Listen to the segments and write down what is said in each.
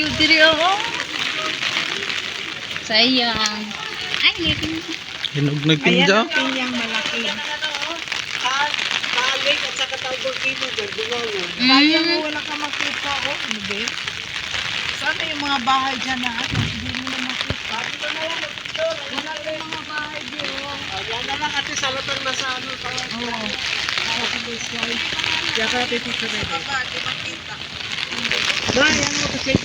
kayo diri oh. Sayang. Ay, litin. Hinog Ayan nagtinja. ang pinyang malaki. Balik at saka talbog kilo. Sayang mo wala ka makita. Oh, ano ba yun? Sana yung mga bahay dyan na hindi mo na makita. Wala yung mga bahay dyan. Yan na lang ate sa lotong nasa ano. Oo. Kaya ka natin picture na ito. Hindi makita. Yan mo kasi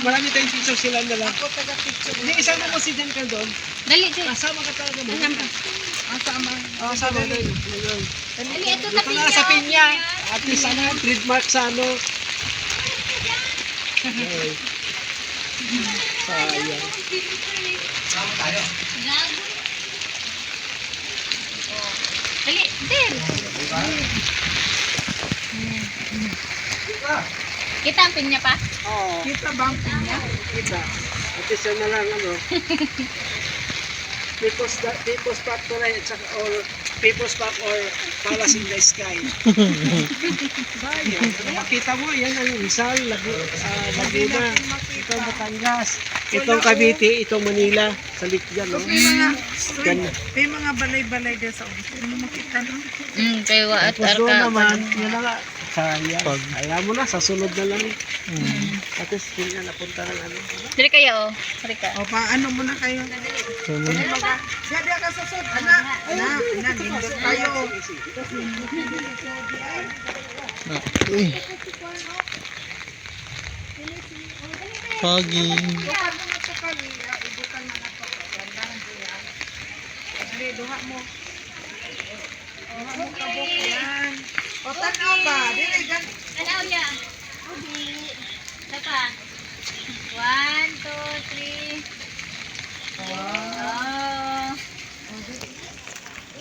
marami tayong picture sila na lang. Ako taga-picture. Hindi, isama mo si Jan ka doon. Dali, dali. Kasama ka talaga mo. Kasama. Kasama doon. Dali, ito Dito na sa pinya. At least ano, trademark sa ano. Sayang. Dali, dali. Kita ang pinya pa? Oo. Kita ba ang pinya? Kita. At least yun na lang ano. People's Factory or People's Park or Palace in the Sky. Sayang. Makita mo, yan ang Rizal, Laguna, itong Batangas, itong Cavite, itong Manila, sa Likyan. No? May mga balay-balay din sa umpis. Ano makita no? Kayo at Tapos doon arka. naman, yun na nga. Sayang. Pag- Ayaw mo na, sa sunod na lang. At least, hindi na napunta ng ano. Dali kayo, oh. Dali ka. O, paano muna kayo? Dada ka sa sud. Anak, nindot tayo. Uy. Pagi. Duha mo. Duha mo kabok yan. O, tanaw ba? Dili, gan. Ano niya?